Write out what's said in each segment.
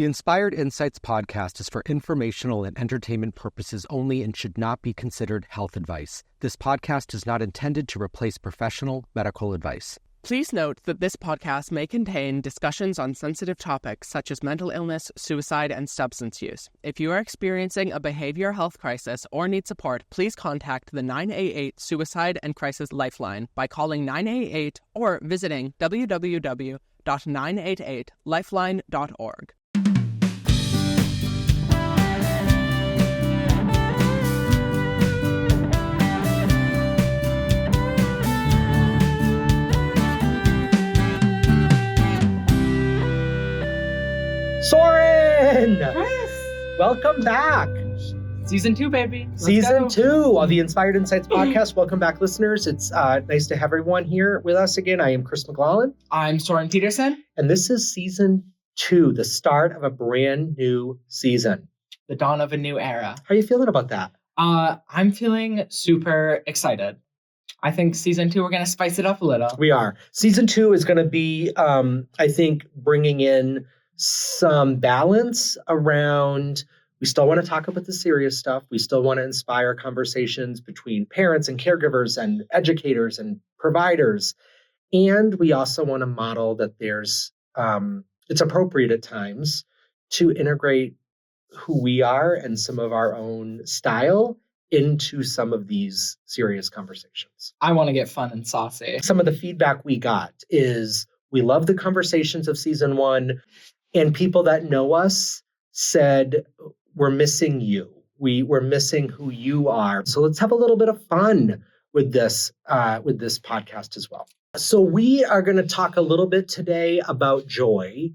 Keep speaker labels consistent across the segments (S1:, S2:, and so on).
S1: The Inspired Insights podcast is for informational and entertainment purposes only and should not be considered health advice. This podcast is not intended to replace professional medical advice.
S2: Please note that this podcast may contain discussions on sensitive topics such as mental illness, suicide, and substance use. If you are experiencing a behavioral health crisis or need support, please contact the 988 Suicide and Crisis Lifeline by calling 988 or visiting www.988lifeline.org.
S1: Soren!
S3: Chris!
S1: Welcome back.
S2: Season 2, baby.
S1: Season 2 of the Inspired Insights podcast. Welcome back, listeners. It's nice to have everyone here with us again. I am Chris McLaughlin.
S2: I'm Soren Peterson.
S1: And this is Season 2, the start of a brand new season.
S2: The dawn of a new era.
S1: How are you feeling about that?
S2: I'm feeling super excited. I think Season 2, we're going to spice it up a little.
S1: We are. Season 2 is going to be, I think, bringing in some balance around, we still want to talk about the serious stuff. We still want to inspire conversations between parents and caregivers and educators and providers. And we also want to model that there's, it's appropriate at times to integrate who we are and some of our own style into some of these serious conversations.
S2: I want to get fun and saucy.
S1: Some of the feedback we got is we love the conversations of Season 1. And people that know us said, we're missing you. We're missing who you are. So let's have a little bit of fun with this podcast as well. So we are going to talk a little bit today about joy.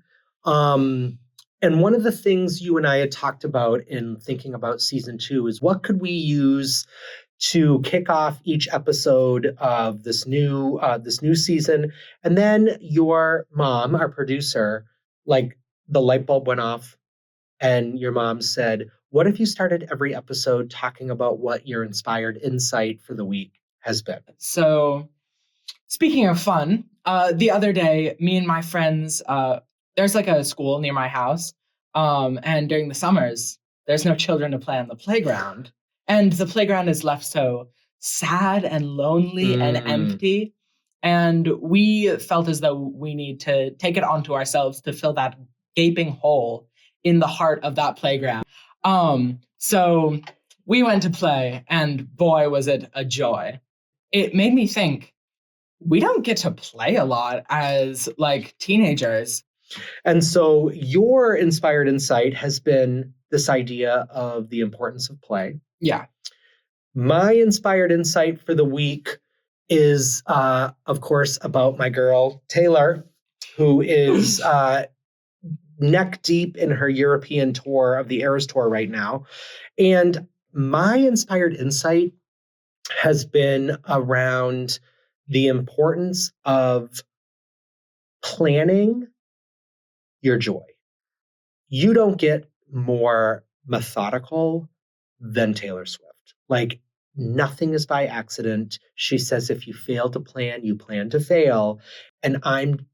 S1: And one of the things you and I had talked about in thinking about Season 2 is what could we use to kick off each episode of this new season. And then your mom, our producer, the light bulb went off and your mom said, what if you started every episode talking about what your inspired insight for the week has been?
S2: So speaking of fun, the other day, me and my friends, there's like a school near my house. And during the summers, there's no children to play on the playground. And the playground is left so sad and lonely and empty. And we felt as though we need to take it onto ourselves to fill that gaping hole in the heart of that playground. So we went to play, and boy, was it a joy. It made me think, we don't get to play a lot as teenagers.
S1: And so your inspired insight has been this idea of the importance of play.
S2: Yeah.
S1: My inspired insight for the week is, of course, about my girl, Taylor, who is neck deep in her European tour of the Eras Tour right now. And my inspired insight has been around the importance of planning your joy. You don't get more methodical than Taylor Swift. Nothing is by accident. She says, if you fail to plan, you plan to fail. And I'm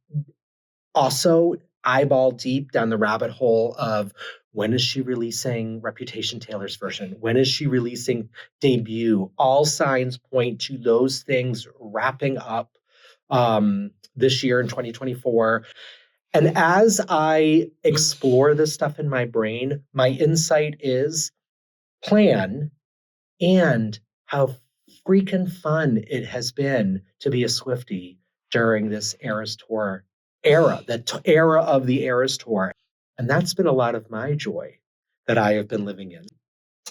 S1: also eyeball deep down the rabbit hole of when is she releasing Reputation Taylor's version? When is she releasing Debut? All signs point to those things wrapping up this year in 2024. And as I explore this stuff in my brain, my insight is plan and how freaking fun it has been to be a Swiftie during this Eras Tour era, the era of the Eras Tour. And that's been a lot of my joy that I have been living in.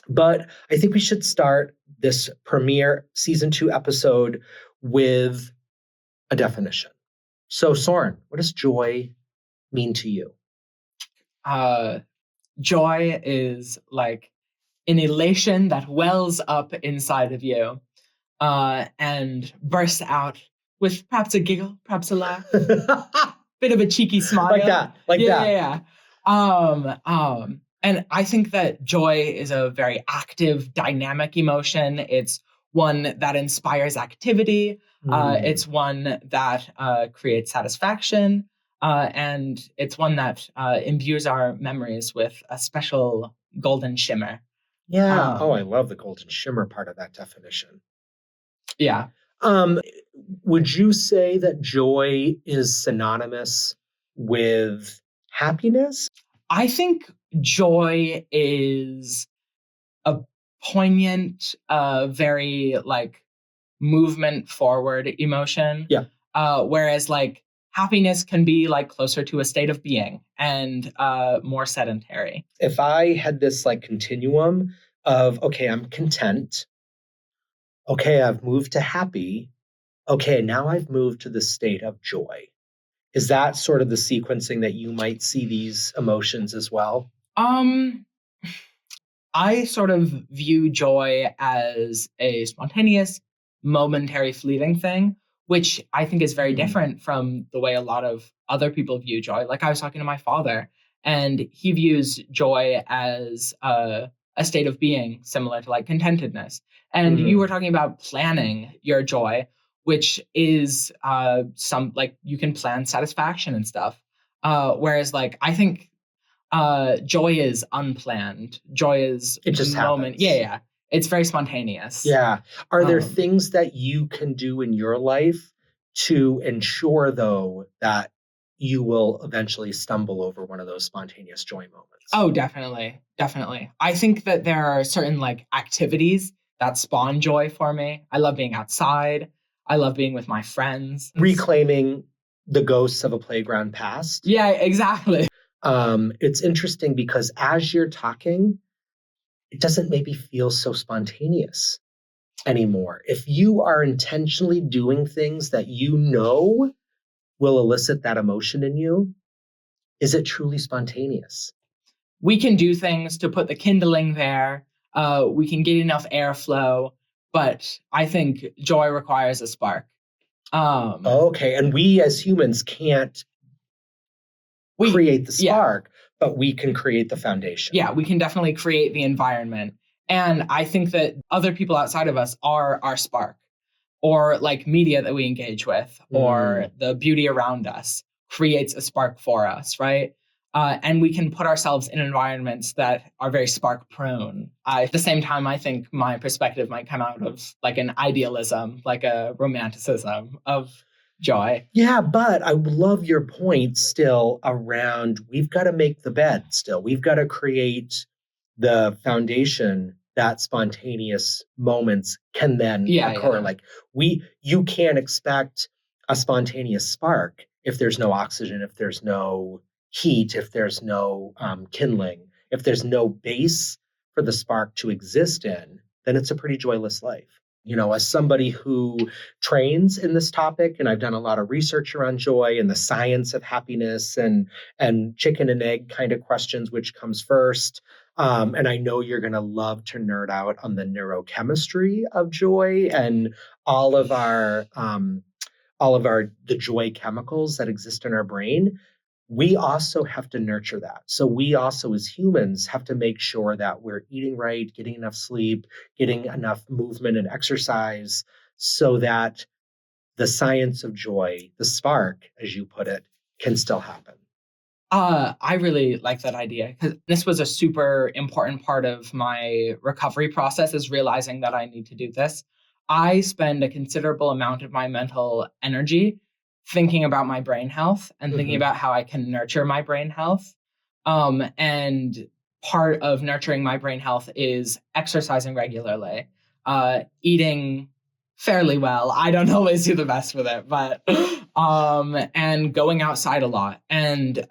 S1: But I think we should start this premiere Season 2 episode with a definition. So Soren, what does joy mean to you?
S2: Joy is like an elation that wells up inside of you and bursts out with perhaps a giggle, perhaps a laugh, bit of a cheeky smile.
S1: Like that.
S2: Yeah. And I think that joy is a very active, dynamic emotion. It's one that inspires activity. It's one that creates satisfaction. And it's one that imbues our memories with a special golden shimmer.
S1: Yeah. Oh, I
S2: Um,
S1: love the golden shimmer part of that definition.
S2: yeah,
S1: Um, would you say that joy is synonymous with happiness?
S2: I think joy is a poignant, very like movement forward emotion.
S1: Yeah.
S2: Whereas like happiness can be like closer to a state of being and more sedentary.
S1: If I had this like continuum of, okay, I'm content. Okay, I've moved to happy. Okay, now I've moved to the state of joy. Is that sort of the sequencing that you might see these emotions as well?
S2: Um, I sort of view joy as a spontaneous, momentary, fleeting thing, which I think is very
S1: Hmm.
S2: different from the way a lot of other people view joy. Like I was talking to my father, and he views joy as a state of being similar to like contentedness. And you were
S1: Mm.
S2: talking about planning your joy, which is some like you can plan satisfaction and stuff. Whereas like I think joy is unplanned. Joy is
S1: It just
S2: moment. Yeah,
S1: happens.
S2: yeah. It's very spontaneous.
S1: Yeah. Are there
S2: Um,
S1: things that you can do in your life to ensure, though, that you will eventually stumble over one of those spontaneous joy moments?
S2: oh, definitely, definitely. I think that there are certain like activities that spawn joy for me. I love being outside. I love being with my friends.
S1: Reclaiming the ghosts of a playground past.
S2: Yeah, exactly.
S1: It's interesting because as you're talking, it doesn't maybe feel so spontaneous anymore. If you are intentionally doing things that you know will elicit that emotion in you, is it truly spontaneous?
S2: We can do things to put the kindling there. We can get enough airflow, but I think joy requires a spark. Um,
S1: Okay. And we as humans can't
S2: we,
S1: create the
S2: yeah,
S1: spark, but we can create the foundation.
S2: yeah, we can definitely create the environment. And I think that other people outside of us are our spark, or like media that we engage with, or
S1: Mm.
S2: the beauty around us creates a spark for us, right? And we can put ourselves in environments that are very spark prone. At the same time, I think my perspective might come out of like an idealism, like a romanticism of joy.
S1: Yeah, but I love your point still around we've got to make the bed still. We've got to create the foundation that spontaneous moments can then
S2: Yeah,
S1: occur.
S2: yeah.
S1: Like you can't expect a spontaneous spark if there's no oxygen, if there's no heat, if there's no kindling, if there's no base for the spark to exist in, then it's a pretty joyless life. As somebody who trains in this topic, and I've done a lot of research around joy and the science of happiness and chicken and egg kind of questions, which comes first. And I know you're going to love to nerd out on the neurochemistry of joy and all of our the joy chemicals that exist in our brain. We also have to nurture that. So we also, as humans, have to make sure that we're eating right, getting enough sleep, getting enough movement and exercise, so that the science of joy, the spark, as you put it, can still happen.
S2: I really like that idea because this was a super important part of my recovery process is realizing that I need to do this. I spend a considerable amount of my mental energy thinking about my brain health and thinking
S1: Mhm.
S2: about how I can nurture my brain health. And part of nurturing my brain health is exercising regularly, eating fairly well. I don't always do the best with it, but and going outside a lot and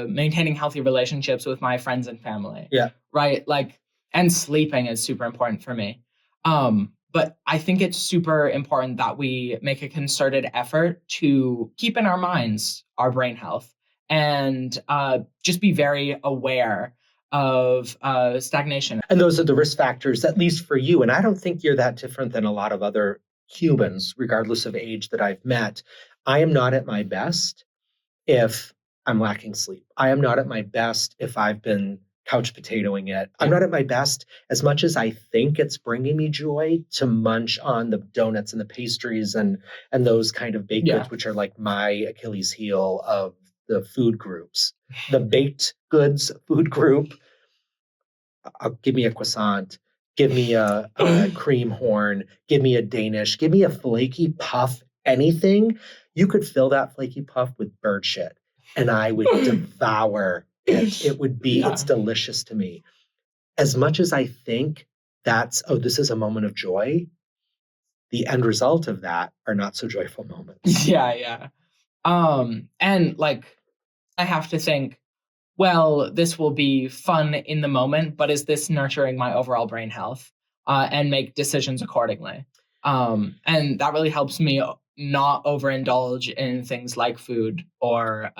S2: maintaining healthy relationships with my friends and family.
S1: Yeah.
S2: Right? Like and sleeping is super important for me. But I think it's super important that we make a concerted effort to keep in our minds our brain health and just be very aware of stagnation.
S1: And those are the risk factors, at least for you. And I don't think you're that different than a lot of other humans, regardless of age that I've met. I am not at my best if I'm lacking sleep. I am not at my best if I've been couch potatoing it. I'm
S2: Yeah.
S1: not at my best as much as I think it's bringing me joy to munch on the donuts and the pastries and those kind of baked
S2: Yeah.
S1: goods, which are like my Achilles heel of the food groups, the baked goods food group. Give me a croissant, give me a cream horn, give me a Danish, give me a flaky puff, anything. You could fill that flaky puff with bird shit, and I would devour it. It would be, it's delicious to me. As much as I think this is a moment of joy, the end result of that are not so joyful moments.
S2: Yeah. And like, I have to think, well, this will be fun in the moment, but is this nurturing my overall brain health? And make decisions accordingly. And that really helps me not overindulge in things like food or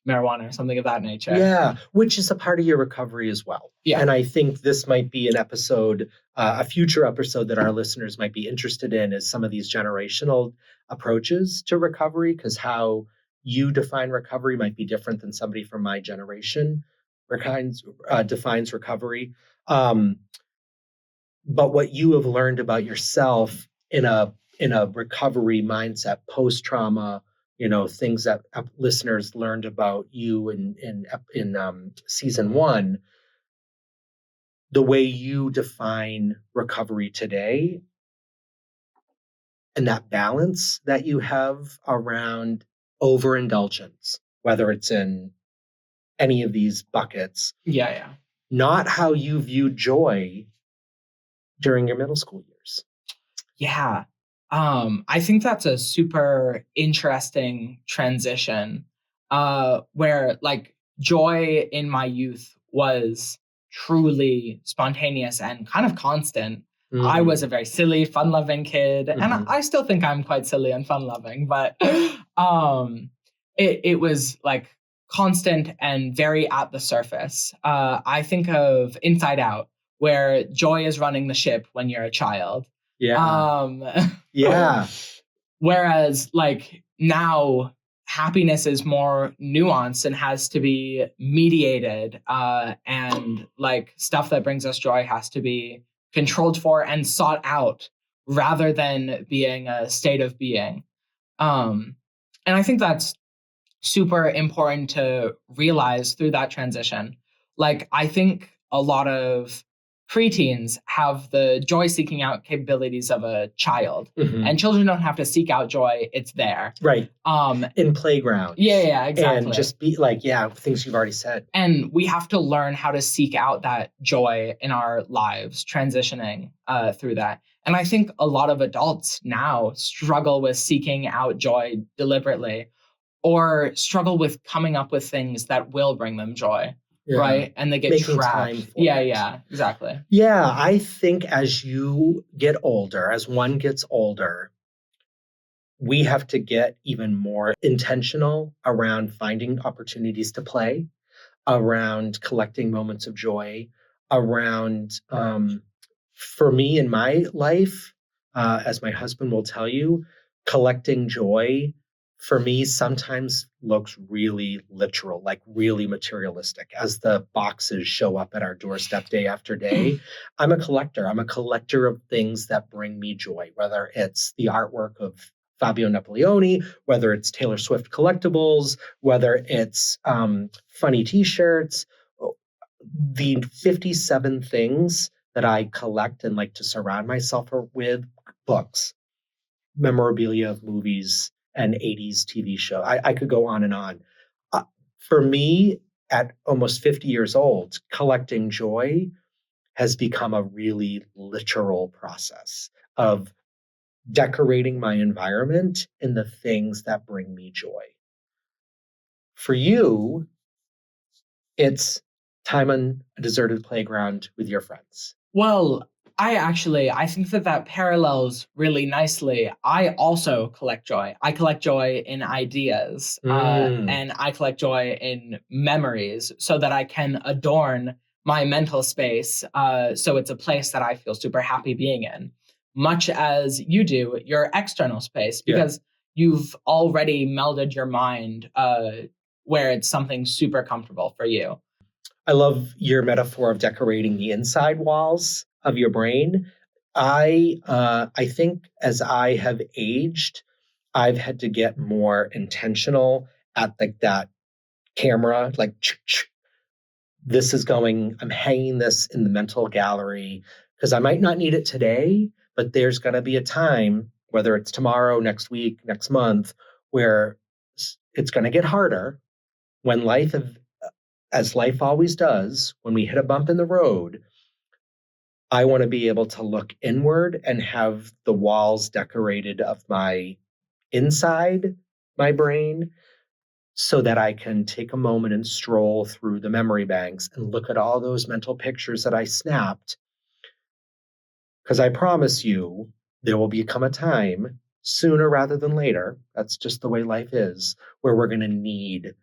S2: marijuana or something of that nature.
S1: Yeah, which is a part of your recovery as well.
S2: Yeah.
S1: And I think this might be an episode, a future episode that our listeners might be interested in, is some of these generational approaches to recovery, because how you define recovery might be different than somebody from my generation defines recovery. But what you have learned about yourself in a recovery mindset, post trauma, things that listeners learned about you in season 1, the way you define recovery today, and that balance that you have around overindulgence, whether it's in any of these buckets.
S2: Yeah.
S1: Not how you viewed joy during your middle school years.
S2: Yeah. I think that's a super interesting transition, where like joy in my youth was truly spontaneous and kind of constant. Mm-hmm. I was a very silly, fun-loving kid, mm-hmm. and I still think I'm quite silly and fun-loving, but it was like constant and very at the surface. I think of Inside Out, where joy is running the ship when you're a child.
S1: Yeah. Yeah.
S2: Whereas like now happiness is more nuanced and has to be mediated, and like stuff that brings us joy has to be controlled for and sought out rather than being a state of being. And I think that's super important to realize through that transition. Like, I think a lot of preteens have the joy seeking out capabilities of a child, mm-hmm. and children don't have to seek out joy. It's there.
S1: Right. In playground.
S2: Yeah, exactly.
S1: And just be like, things you've already said.
S2: And we have to learn how to seek out that joy in our lives, transitioning through that. And I think a lot of adults now struggle with seeking out joy deliberately, or struggle with coming up with things that will bring them joy. Yeah. Right. And they get trapped. Yeah, exactly.
S1: Yeah. I think as you get older, as one gets older, we have to get even more intentional around finding opportunities to play, around collecting moments of joy, around, for me in my life, as my husband will tell you, collecting joy for me sometimes looks really literal, like really materialistic, as the boxes show up at our doorstep day after day. I'm a collector. I'm a collector of things that bring me joy, whether it's the artwork of Fabio Napoleone, whether it's Taylor Swift collectibles, whether it's funny t-shirts, the 57 things that I collect and like to surround myself with: books, memorabilia of movies, and 80s TV show. I could go on and on. For me, at almost 50 years old, collecting joy has become a really literal process of decorating my environment in the things that bring me joy. For you, it's time on a deserted playground with your friends.
S2: Well, I think that parallels really nicely. I also collect joy. I collect joy in ideas, and I collect joy in memories, so that I can adorn my mental space, so it's a place that I feel super happy being in, much as you do your external space, because you've already melded your mind where it's something super comfortable for you.
S1: I love your metaphor of decorating the inside walls of your brain. I think as I have aged, I've had to get more intentional at like that camera, like, this is going, I'm hanging this in the mental gallery because I might not need it today, but there's going to be a time, whether it's tomorrow, next week, next month, where it's going to get harder when life, as life always does, when we hit a bump in the road. I want to be able to look inward and have the walls decorated of my inside my brain so that I can take a moment and stroll through the memory banks and look at all those mental pictures that I snapped. Because I promise you, there will become a time sooner rather than later. That's just the way life is, where we're going to need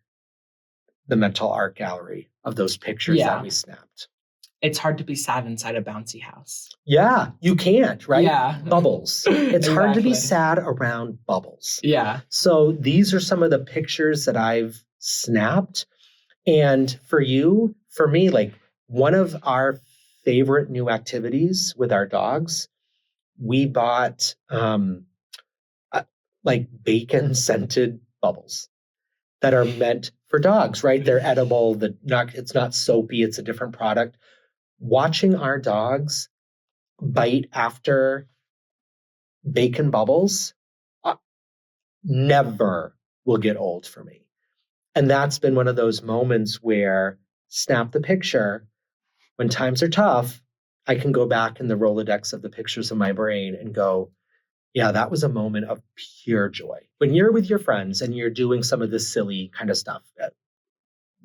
S1: the mental art gallery of those pictures that we snapped.
S2: It's hard to be sad inside a bouncy house.
S1: Yeah, you can't, right?
S2: Yeah.
S1: Bubbles. It's hard to be sad around bubbles.
S2: Yeah.
S1: So these are some of the pictures that I've snapped. And for you, for me, like, one of our favorite new activities with our dogs, we bought like bacon scented bubbles that are meant for dogs, right? They're edible. It's not soapy. It's a different product. Watching our dogs bite after bacon bubbles never will get old for me. And that's been one of those moments where snap the picture. When times are tough, I can go back in the Rolodex of the pictures in my brain and go, yeah, that was a moment of pure joy. When you're with your friends and you're doing some of this silly kind of stuff,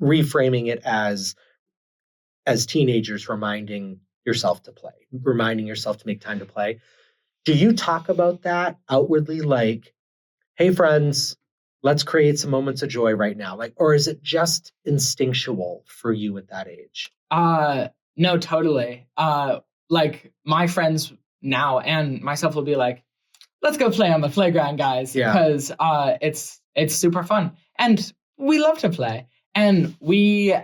S1: reframing it as teenagers, reminding yourself to play, reminding yourself to make time to play. Do you talk about that outwardly, like, hey, friends, let's create some moments of joy right now? Like, or is it just instinctual for you at that age?
S2: No, totally. Like, my friends now and myself will be like, let's go play on the playground, guys. Because it's super fun. And we love to play. And we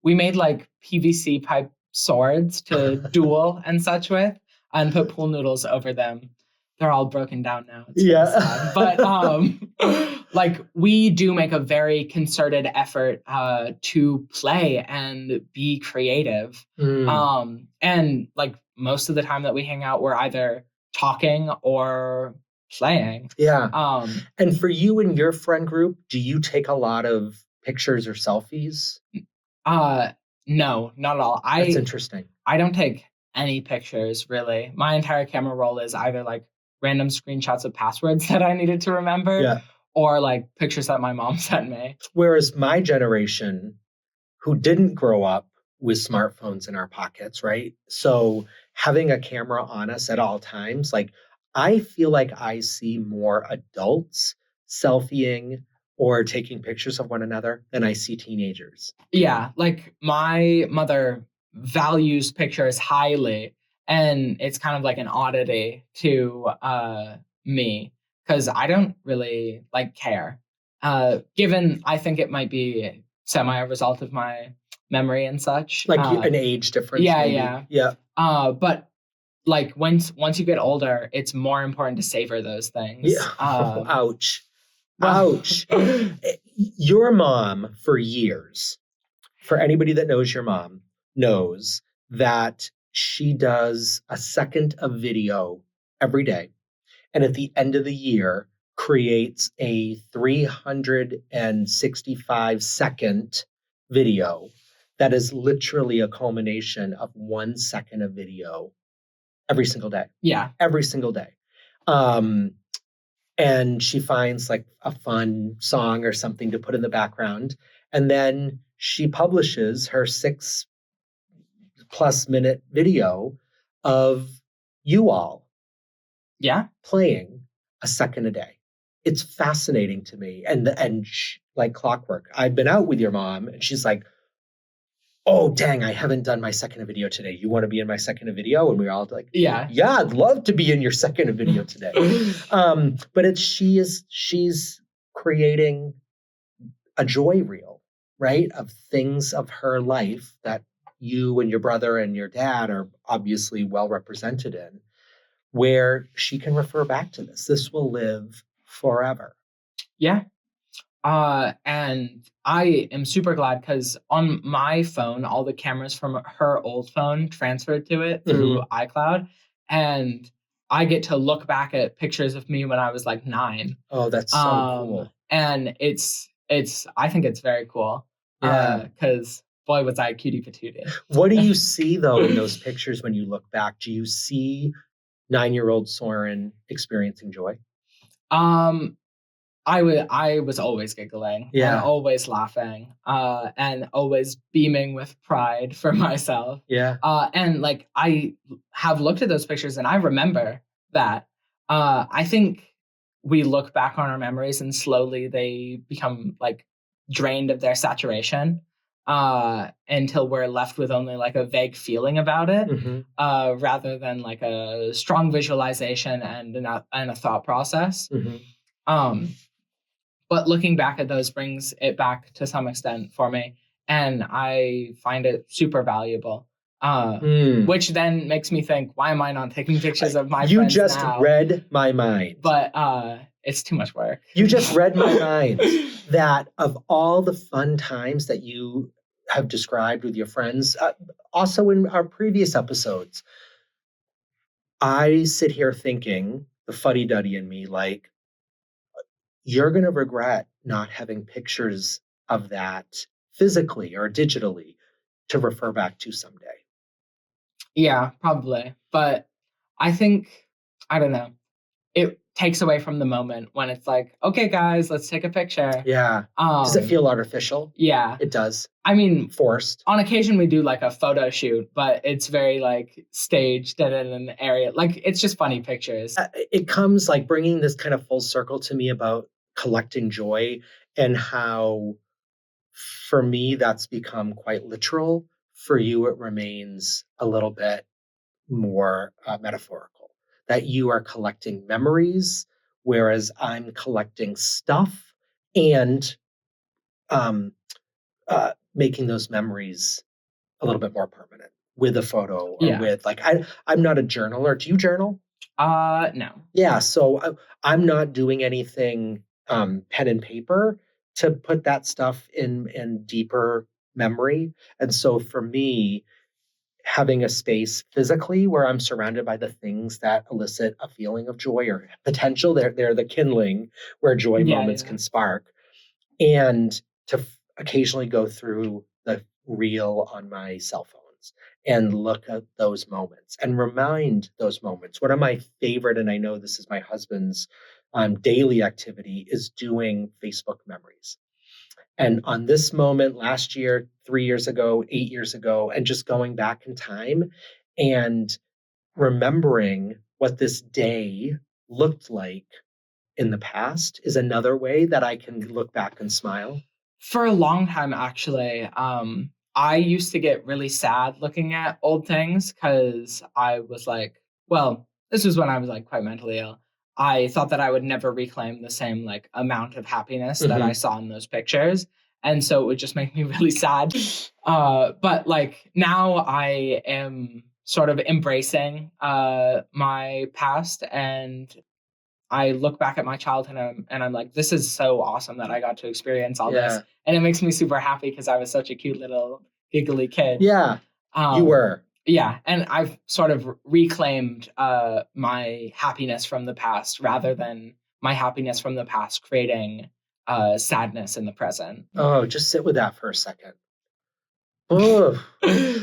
S2: made like PVC pipe swords to duel and such with, and put pool noodles over them. They're all broken down now. It's really sad. But like, we do make a very concerted effort to play and be creative. And like, most of the time that we hang out, we're either talking or playing.
S1: Yeah. And for you and your friend group, do you take a lot of pictures or selfies?
S2: No, not at all.
S1: That's interesting.
S2: I don't take any pictures, really. My entire camera roll is either like random screenshots of passwords that I needed to remember, or like pictures that my mom sent me.
S1: Whereas my generation, who didn't grow up with smartphones in our pockets, right? So having a camera on us at all times, like, I feel like I see more adults selfieing or taking pictures of one another than I see teenagers.
S2: Yeah, like, my mother values pictures highly, and it's kind of like an oddity to me, because I don't really like care. Given, I think it might be semi a result of my memory and such.
S1: Like an age difference.
S2: Yeah.
S1: Maybe. Yeah.
S2: But like, once you get older, it's more important to savor those things.
S1: Yeah. Ouch. Ouch. Your mom, for years, for anybody that knows your mom, knows that she does a second of video every day. And at the end of the year, creates a 365-second video that is literally a culmination of 1 second of video every single day.
S2: Yeah.
S1: Every single day. And she finds like a fun song or something to put in the background. And then she publishes her 6+ minute video of you all playing a second a day. It's fascinating to me. And like clockwork. I've been out with your mom and she's like, oh, dang, I haven't done my second video today. You want to be in my second video? And we're all like, yeah, I'd love to be in your second video today. But she's creating a joy reel, right? Of things of her life that you and your brother and your dad are obviously well represented in, where she can refer back to this. This will live forever.
S2: Yeah. And I am super glad because on my phone, all the cameras from her old phone transferred to it through iCloud. And I get to look back at pictures of me when I was like 9.
S1: Oh, that's so cool.
S2: And I think it's very cool.
S1: Yeah.
S2: Because boy, was I cutie patootie.
S1: What do you see though in those pictures when you look back? Do you see 9-year-old Soren experiencing joy?
S2: Um, I was always giggling and
S1: Yeah.
S2: always laughing, and always beaming with pride for myself.
S1: Yeah.
S2: And like I have looked at those pictures and I remember that. I think we look back on our memories and slowly they become like drained of their saturation, until we're left with only like a vague feeling about it, rather than like a strong visualization and a thought process. Um, but looking back at those brings it back to some extent for me, and I find it super valuable. Which then makes me think, why am I not taking pictures of my
S1: You
S2: friends
S1: just
S2: now?
S1: read my mind.
S2: But it's too much work.
S1: You just read my mind that of all the fun times that you have described with your friends, also in our previous episodes, I sit here thinking, the fuddy-duddy in me, like, you're going to regret not having pictures of that physically or digitally to refer back to someday.
S2: Yeah, probably. But I think, I don't know, it takes away from the moment when it's like, okay, guys, let's take a picture.
S1: Yeah. Does it feel artificial?
S2: Yeah.
S1: It does.
S2: I mean,
S1: forced.
S2: On occasion, we do like a photo shoot, but it's very like staged and in an area. Like it's just funny pictures.
S1: It comes like bringing this kind of full circle to me about collecting joy and how, for me, that's become quite literal. For you, it remains a little bit more metaphorical, that you are collecting memories, whereas I'm collecting stuff and um, making those memories a little bit more permanent with a photo or with like, I'm not a journaler. Do you journal?
S2: No.
S1: Yeah. So I'm not doing anything pen and paper to put that stuff in deeper memory. And so for me, having a space physically where I'm surrounded by the things that elicit a feeling of joy or potential, they're the kindling where joy moments can spark. And to occasionally go through the reel on my cell phones and look at those moments and remind those moments. One of my favorite, and I know this is my husband's daily activity, is doing Facebook memories. And on this moment last year, 3 years ago, 8 years ago, and just going back in time and remembering what this day looked like in the past is another way that I can look back and smile.
S2: For a long time, actually, I used to get really sad looking at old things because I was like, well, this was when I was like quite mentally ill. I thought that I would never reclaim the same like amount of happiness that I saw in those pictures. And so it would just make me really sad. But like now I am sort of embracing my past, and I look back at my childhood and I'm like, this is so awesome that I got to experience all this. And it makes me super happy because I was such a cute little giggly kid.
S1: Yeah, you were.
S2: Yeah, and I've sort of reclaimed my happiness from the past rather than my happiness from the past creating sadness in the present.
S1: Oh, just sit with that for a second. Oh,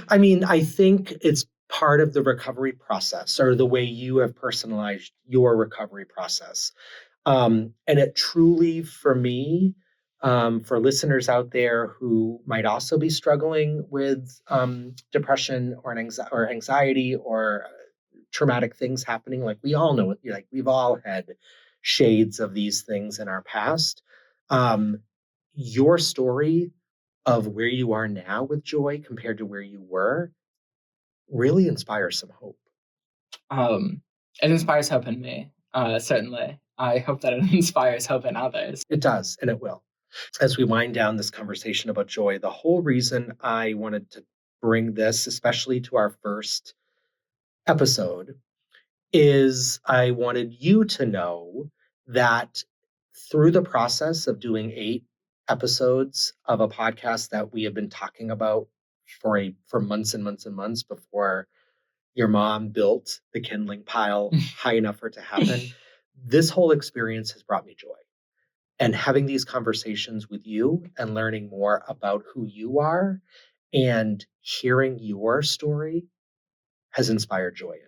S1: I mean, I think it's part of the recovery process or the way you have personalized your recovery process. And it truly, for me, for listeners out there who might also be struggling with depression or anxiety or traumatic things happening, like we all know, like we've all had shades of these things in our past. Your story of where you are now with joy compared to where you were really inspires some hope.
S2: It inspires hope in me, certainly. I hope that it inspires hope in others.
S1: It does, and it will. As we wind down this conversation about joy, the whole reason I wanted to bring this, especially to our first episode, is I wanted you to know that through the process of doing 8 episodes of a podcast that we have been talking about for months and months and months before your mom built the kindling pile high enough for it to happen, this whole experience has brought me joy. And having these conversations with you and learning more about who you are and hearing your story has inspired joy in me.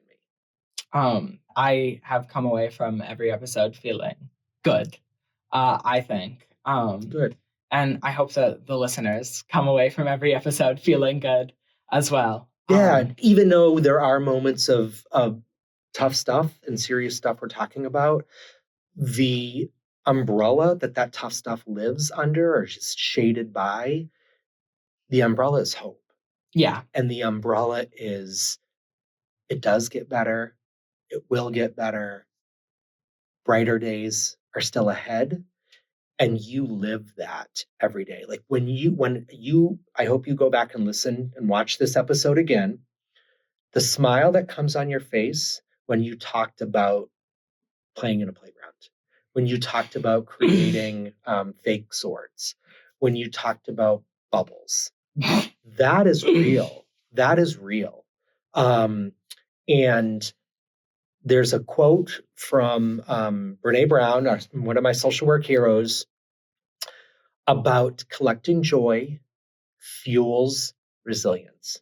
S2: I have come away from every episode feeling good, I think.
S1: Good.
S2: And I hope that the listeners come away from every episode feeling good as well.
S1: Yeah, even though there are moments of tough stuff and serious stuff we're talking about, the umbrella that tough stuff lives under or is shaded by, the umbrella is hope.
S2: Yeah.
S1: And the umbrella is, it does get better. It will get better. Brighter days are still ahead. And you live that every day. Like I hope you go back and listen and watch this episode again. The smile that comes on your face when you talked about playing in a playground, when you talked about creating fake swords, when you talked about bubbles, that is real. That is real. And there's a quote from Brene Brown, one of my social work heroes, about collecting joy fuels resilience.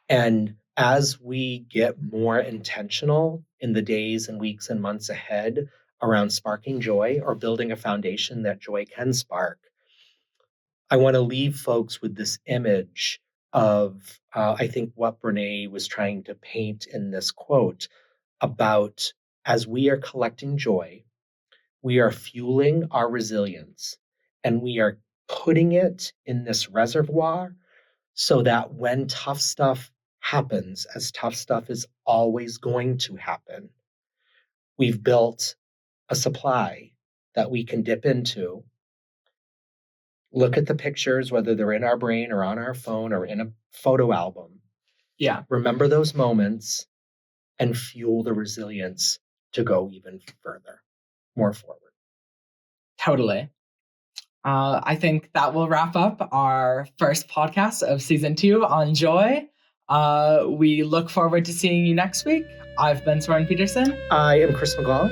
S1: And as we get more intentional in the days and weeks and months ahead around sparking joy or building a foundation that joy can spark, I want to leave folks with this image of, I think, what Brene was trying to paint in this quote about as we are collecting joy, we are fueling our resilience and we are putting it in this reservoir so that when tough stuff happens, as tough stuff is always going to happen, we've built a supply that we can dip into, look at the pictures, whether they're in our brain or on our phone or in a photo album.
S2: Yeah.
S1: Remember those moments and fuel the resilience to go even further, more forward.
S2: Totally. I think that will wrap up our first podcast of season 2 on joy. We look forward to seeing you next week. I've been Soren Peterson.
S1: I am Chris McGaw.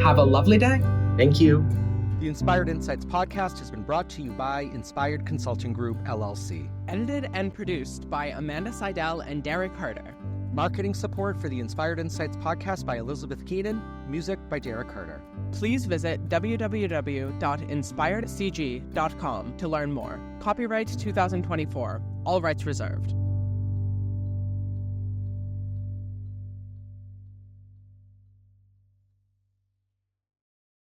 S2: Have a lovely day.
S1: Thank you.
S3: The Inspired Insights podcast has been brought to you by Inspired Consulting Group, LLC.
S4: Edited and produced by Amanda Seidel and Derek Harder.
S3: Marketing support for the Inspired Insights podcast by Elizabeth Keenan. Music by Derek Harder.
S4: Please visit www.inspiredcg.com to learn more. Copyright 2024. All rights reserved.